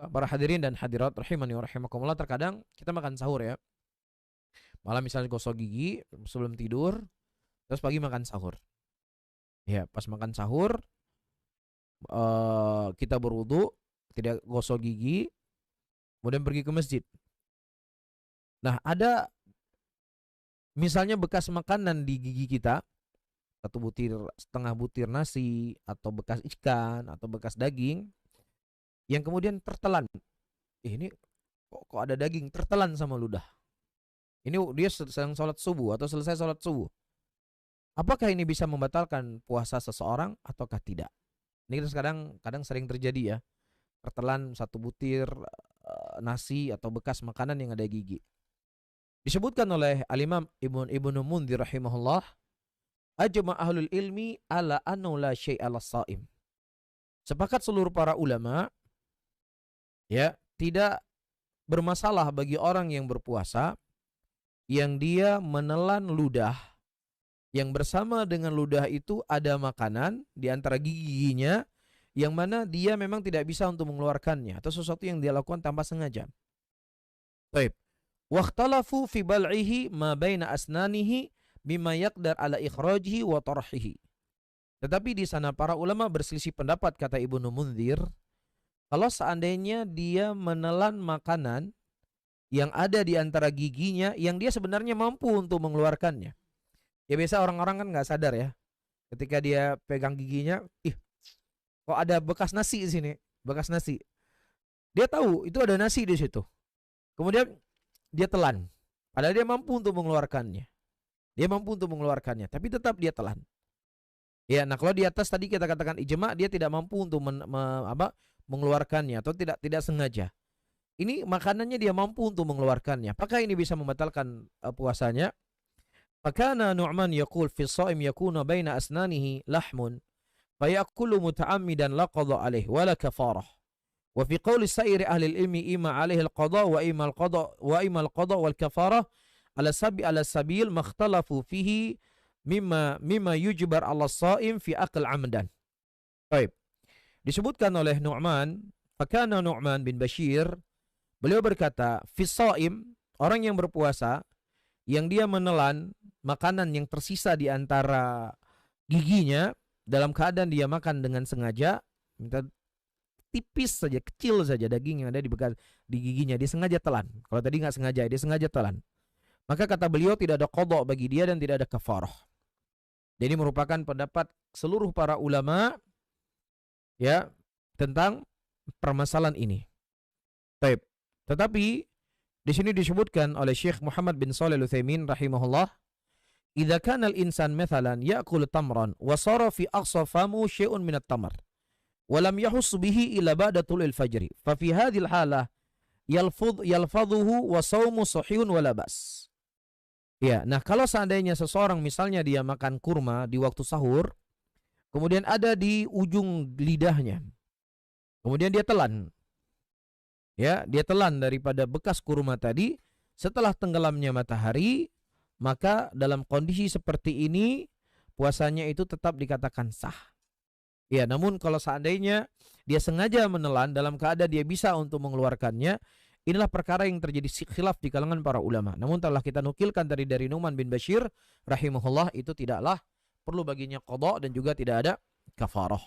para hadirin dan hadirat rahimani wa rahimakumullah, terkadang kita makan sahur ya. Malam misalnya gosok gigi sebelum tidur, terus pagi makan sahur. Ya, pas makan sahur kita berwudu, tidak gosok gigi, kemudian pergi ke masjid. Nah, ada misalnya bekas makanan di gigi kita, satu butir, setengah butir nasi, atau bekas ikan, atau bekas daging, yang kemudian tertelan. Ini kok ada daging tertelan sama ludah. Ini dia sedang sholat subuh atau selesai sholat subuh. Apakah ini bisa membatalkan puasa seseorang ataukah tidak? Ini kadang sering terjadi ya. Tertelan satu butir nasi atau bekas makanan yang ada gigi. Disebutkan oleh Al-Imam Ibnu Mundzir rahimahullah, ajma ahlul ilmi ala anna la syai'a lis-shaim. Sepakat seluruh para ulama ya, tidak bermasalah bagi orang yang berpuasa yang dia menelan ludah, yang bersama dengan ludah itu ada makanan di antara giginya, yang mana dia memang tidak bisa untuk mengeluarkannya, atau sesuatu yang dia lakukan tanpa sengaja. Baik. Wakhtalafu fi bal'ihi ma baina asnanihi bima yaqdar ala ikhrajihi wa tarhihi. Tetapi di sana para ulama berselisih pendapat, kata Ibnu Mundzir, kalau seandainya dia menelan makanan yang ada di antara giginya yang dia sebenarnya mampu untuk mengeluarkannya. Ya biasa orang-orang kan nggak sadar ya. Ketika dia pegang giginya, kok ada bekas nasi di sini, bekas nasi. Dia tahu itu ada nasi di situ. Kemudian dia telan. Padahal dia mampu untuk mengeluarkannya. Dia mampu untuk mengeluarkannya, tapi tetap dia telan. Ya, nah kalau di atas tadi kita katakan ijma, dia tidak mampu untuk mengeluarkannya atau tidak sengaja. Ini makanannya dia mampu untuk mengeluarkannya. Apakah ini bisa membatalkan puasanya? Fakana Nu'man yaqul fi shaim yakuna baina asnanihi lahmun fayakulu muta'ammidan la qada alaih wala kafarah. Wa fi qawli sa'iri ahli ilmi ima alaihi al-qada wa ima al-qada wal kafarah ala sabil makhtalafu fihi mimma yujbar ala shaim fi aql amdan. Baik. Disebutkan oleh Nu'man, fakana Nu'man bin Bashir, beliau berkata, fi shaim, orang yang berpuasa yang dia menelan makanan yang tersisa di antara giginya dalam keadaan dia makan dengan sengaja, tipis saja, kecil saja daging yang ada di giginya, dia sengaja telan. Kalau tadi nggak sengaja, dia sengaja telan. Maka kata beliau tidak ada qada bagi dia dan tidak ada kafarah. Jadi merupakan pendapat seluruh para ulama ya tentang permasalahan ini. Baik. Tetapi di sini disebutkan oleh Syekh Muhammad bin Shalih Al-Utsaimin rahimahullah, idza kana al-insan mathalan ya'kulu tamran wa sara fi aqsa famu syai'un min at-tamr wa lam yahuss bihi ila ba'da tulil fajri fa fi hadhihi al-halah yalfadhuhu wa shaumu sahihun wa la bas. Ya, nah kalau seandainya seseorang misalnya dia makan kurma di waktu sahur, kemudian ada di ujung lidahnya, kemudian dia telan. Ya, dia telan daripada bekas kurma tadi setelah tenggelamnya matahari, maka dalam kondisi seperti ini puasanya itu tetap dikatakan sah. Ya, namun kalau seandainya dia sengaja menelan dalam keadaan dia bisa untuk mengeluarkannya, inilah perkara yang terjadi khilaf di kalangan para ulama. Namun telah kita nukilkan dari Nu'man bin Bashir rahimahullah, itu tidaklah perlu baginya qada dan juga tidak ada kafarah.